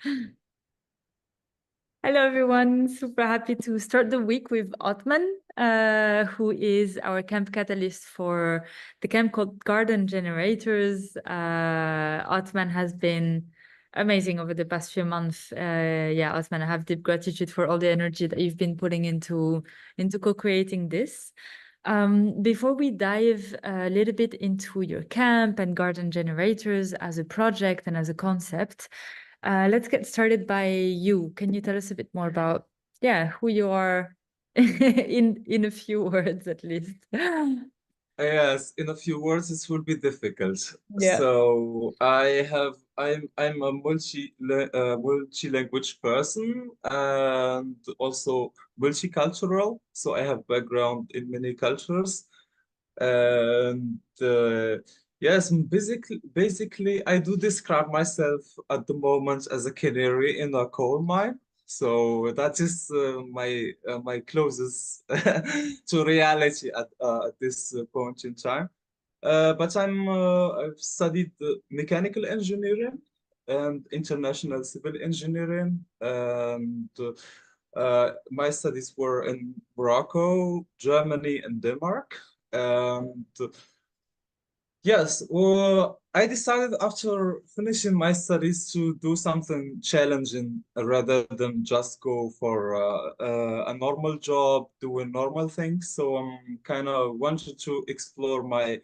Hello, everyone. Super happy to start the week with Otman, who is our camp catalyst for the camp called Garden Generators. Otman has been amazing over the past few months. Yeah, Otman, I have deep gratitude for all the energy that you've been putting into co-creating this. Before we dive a little bit into your camp and Garden Generators as a project and as a concept, let's get started by you. Can you tell us a bit more about, who you are in a few words at least? Yes, in a few words, this will be difficult. Yeah. So I'm a multi-language person and also multicultural. So I have background in many cultures. And yes, basically, I do describe myself at the moment as a canary in a coal mine. So that is my closest to reality at this point in time. But I've studied mechanical engineering and international civil engineering, and my studies were in Morocco, Germany, and Denmark. And yes, well, I decided after finishing my studies to do something challenging rather than just go for a normal job, doing normal things. So I'm kind of wanted to explore my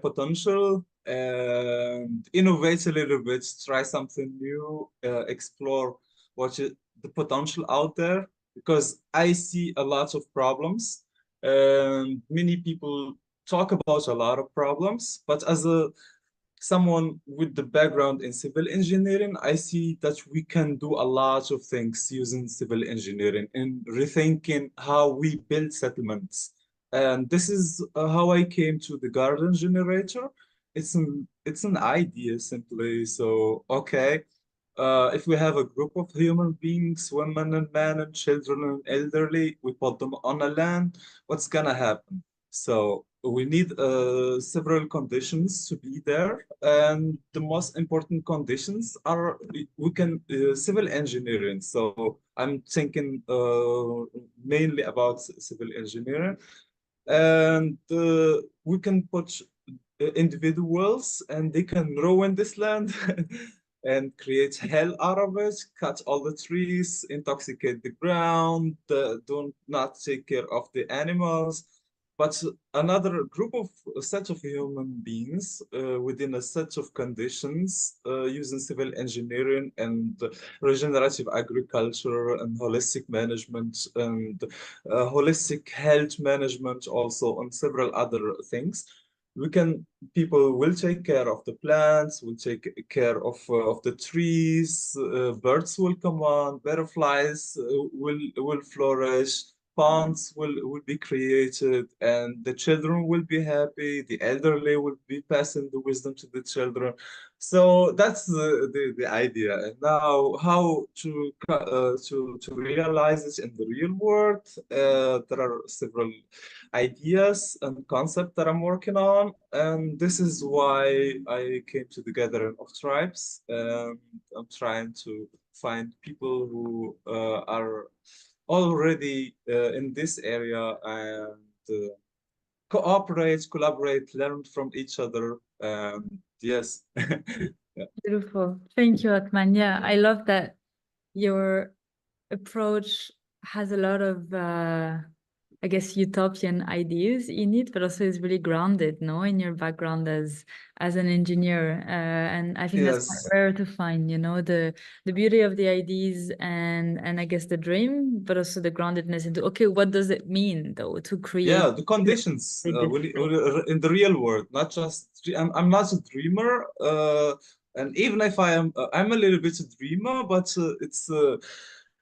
potential and innovate a little bit, try something new, explore the potential out there because I see a lot of problems and many people talk about a lot of problems, but as a someone with the background in civil engineering, I see that we can do a lot of things using civil engineering and rethinking how we build settlements. And this is how I came to the garden generator. It's an idea simply. So, okay, if we have a group of human beings, women and men and children and elderly, we put them on a land, what's gonna happen? So we need several conditions to be there, and the most important conditions are we can civil engineering. So I'm thinking mainly about civil engineering, and we can put individuals and they can ruin this land and create hell out of it, cut all the trees, intoxicate the ground, do not take care of the animals. But another group of a set of human beings within a set of conditions using civil engineering and regenerative agriculture and holistic management and holistic health management also on several other things we can people will take care of the plants, will take care of the trees, birds will come on, butterflies will flourish, ponds will be created, and the children will be happy, the elderly will be passing the wisdom to the children. So that's the idea. And now how to realize it in the real world, there are several ideas and concept that I'm working on. And this is why I came to the gathering of tribes. And I'm trying to find people who are already in this area and cooperate, collaborate, learn from each other. Yes. Yeah. Beautiful. Thank you, Otman. Yeah, I love that your approach has a lot of I guess utopian ideas in it, but also is really grounded, no, in your background as an engineer. And I think that's quite Yes. rare to find, the beauty of the ideas and I guess the dream, but also the groundedness into, okay, what does it mean though to create Yeah, the conditions this thing? in the real world, not just I'm not a dreamer, and even if I'm a little bit a dreamer, but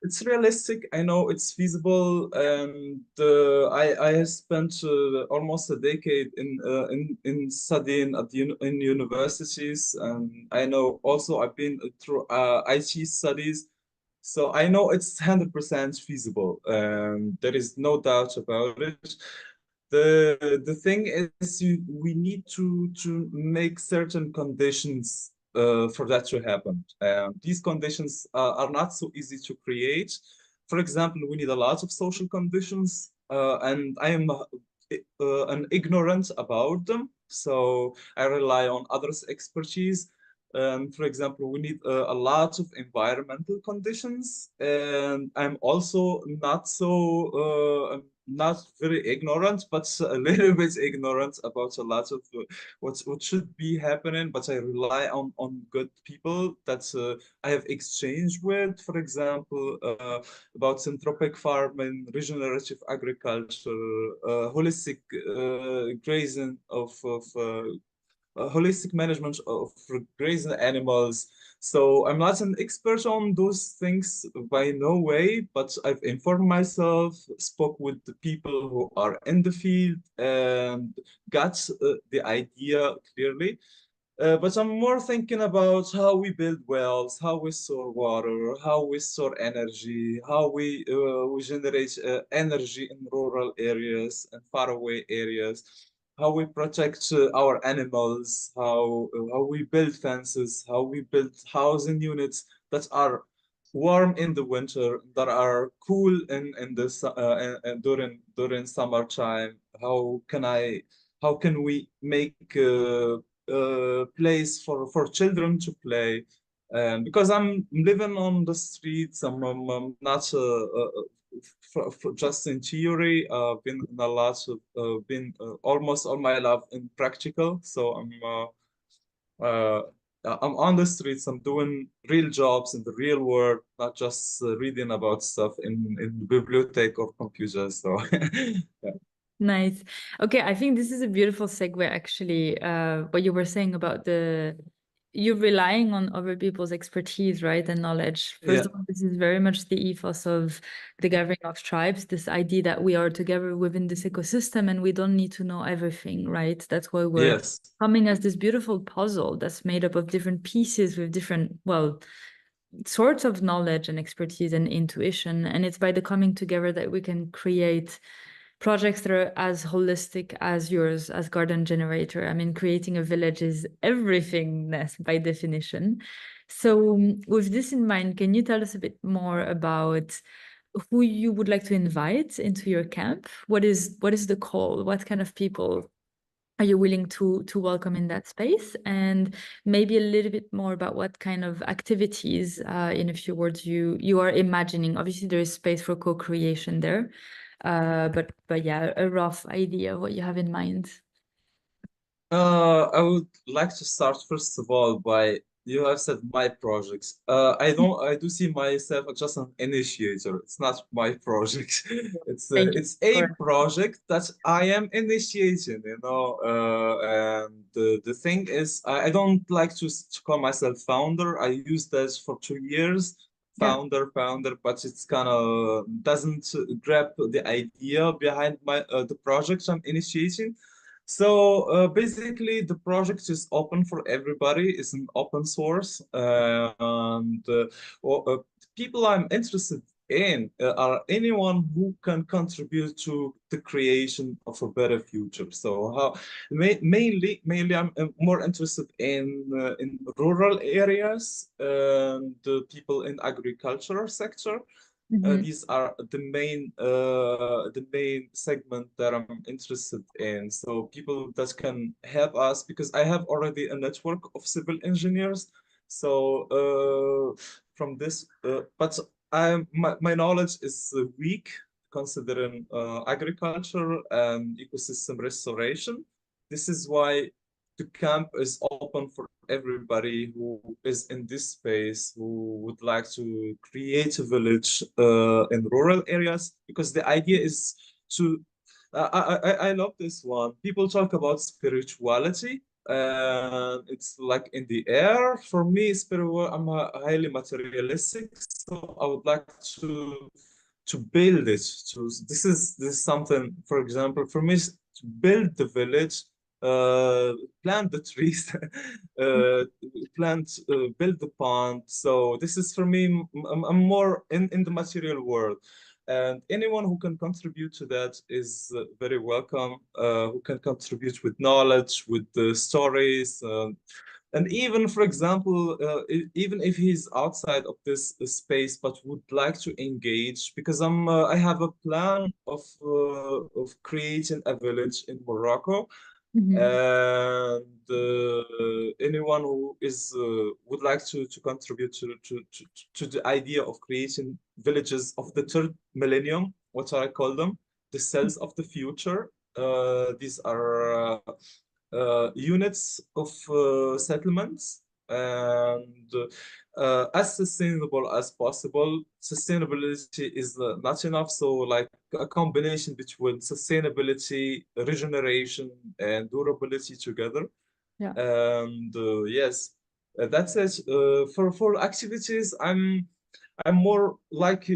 it's realistic. I know it's feasible, and I have spent almost a decade in studying in universities, and I know also I've been through IT studies. So I know it's 100% feasible, and there is no doubt about it. The thing is, we need to make certain conditions for that to happen. These conditions are not so easy to create. For example, we need a lot of social conditions, and I am an ignorant about them. So I rely on others' expertise. For example, we need a lot of environmental conditions, and I'm also not very ignorant, but a little bit ignorant about a lot of what should be happening. But I rely on good people that I have exchanged with. For example, about syntropic farming, regenerative agriculture, holistic grazing of holistic management of grazing animals. So I'm not an expert on those things by no way, but I've informed myself, spoke with the people who are in the field, and got the idea clearly. But I'm more thinking about how we build wells, how we store water, how we store energy, how we generate energy in rural areas and faraway areas, how we protect our animals, how we build fences, how we build housing units that are warm in the winter, that are cool in the during summertime. How can we make place for children to play. Because I'm living on the streets, I'm not just in theory. Been in a lot of been almost all my life in practical. So uh, I'm on the streets. I'm doing real jobs in the real world, not just reading about stuff in the bibliothèque or computers. So yeah. Nice. Okay, I think this is a beautiful segue actually, what you were saying about you're relying on other people's expertise, right, and knowledge. First Yeah. of all, this is very much the ethos of the Gathering of Tribes, this idea that we are together within this ecosystem and we don't need to know everything, right? That's why we're Yes. coming as this beautiful puzzle that's made up of different pieces with different, well, sorts of knowledge and expertise and intuition. And it's by the coming together that we can create projects that are as holistic as yours, as Garden Generator. I mean, creating a village is everything by definition. So, with this in mind, can you tell us a bit more about who you would like to invite into your camp? What is the call? What kind of people are you willing to welcome in that space? And maybe a little bit more about what kind of activities, in a few words, you are imagining. Obviously, there is space for co-creation there, but yeah, a rough idea of what you have in mind. I would like to start first of all by you have said my projects. I do see myself as just an initiator. It's not my project. Thank you It's a for project that I am initiating, and the thing is I don't like to call myself founder. I used that for 2 years. yeah. Founder, but it's kind of doesn't grab the idea behind the project I'm initiating. So basically, the project is open for everybody. It's an open source, and people I'm interested in are anyone who can contribute to the creation of a better future. So how mainly I'm more interested in rural areas and the people in agricultural sector. Mhm. These are the main segment that I'm interested in. So people that can help us because I have already a network of civil engineers. So from this, but my knowledge is weak considering agriculture and ecosystem restoration. This is why the camp is open for everybody who is in this space who would like to create a village in rural areas because the idea is to I love this one. People talk about spirituality and it's like in the air. For me, spiritual, I'm highly materialistic, so I would like to build it. To this is something, for example, for me, to build the village, plant the trees, uh, build the pond. So this is for me, I'm more in the material world. And anyone who can contribute to that is very welcome, who can contribute with knowledge, with the stories, And even, for example, even if he's outside of this space, but would like to engage, because I have a plan of creating a village in Morocco, Mhm. and anyone who is would like to contribute to the idea of creating villages of the third millennium, what I call them, the cells of the future. These are units of settlements, and as sustainable as possible. Sustainability is not enough, so like a combination between sustainability, regeneration, and durability together. Yeah. And yes, that's it. For activities, I'm more like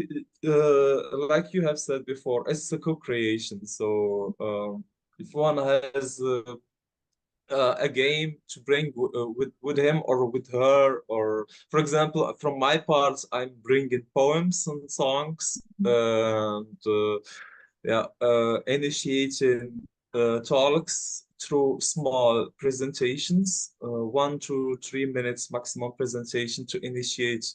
you have said before, it's a co-creation. So if one has a game to bring with him or with her, or for example, from my part, I'm bringing poems and songs, and yeah, initiating talks through small presentations, 1 to 3 minutes maximum presentation to initiate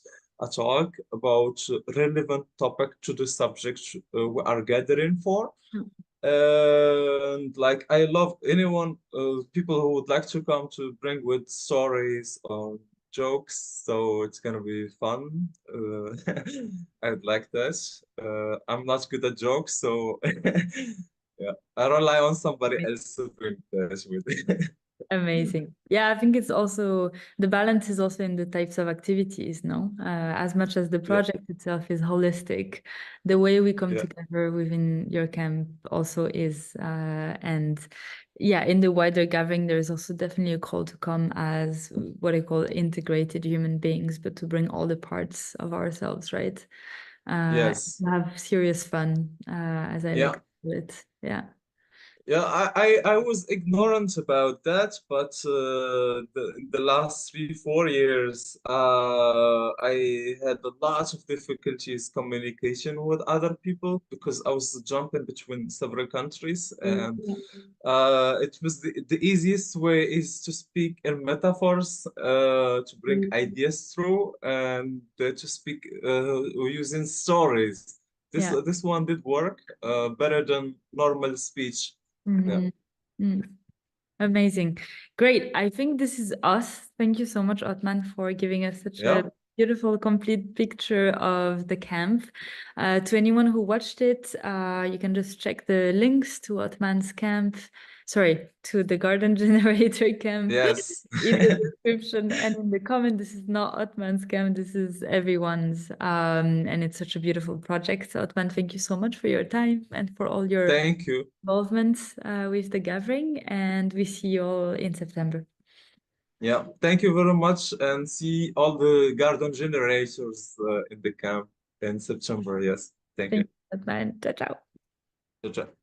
a talk about relevant topic to the subject we are gathering for. Mm. And like I love anyone, people who would like to come to bring with stories or jokes, so it's gonna be fun. I'd like that. I'm not good at jokes, so yeah, I rely on somebody else to bring that with. Amazing. Yeah, I think it's also the balance is also in the types of activities, no? As much as the Yeah, project itself is holistic, the way we come yeah, together within your camp also is, and yeah, in the wider gathering, there's also definitely a call to come as what I call integrated human beings, but to bring all the parts of ourselves, right? yes, To have serious fun, as I like yeah. to call it. Yeah. Yeah, I was ignorant about that, but in the last 3 4 years, I had a lot of difficulties communication with other people because I was jumping between several countries, and it was the easiest way is to speak in metaphors, to bring Mm. ideas through, and to speak using stories. Yeah. This one did work better than normal speech. Yeah. Mhm. Mm. Amazing. Great. I think this is us. Thank you so much, Otman, for giving us such a Yeah. beautiful, complete picture of the camp. To anyone who watched it, you can just check the links to Otman's camp, sorry, to the Garden Generator camp Yes. in the description and in the comment. This is not Otman's camp, this is everyone's. And it's such a beautiful project. So, Otman, thank you so much for your time and for all your Thank you. involvement with the gathering, and we see you all in September. Yeah. Thank you very much, and see all the garden generators in the camp in September. Yes. Thank you. Thank you. Bye. Ciao, ciao. Ciao, ciao.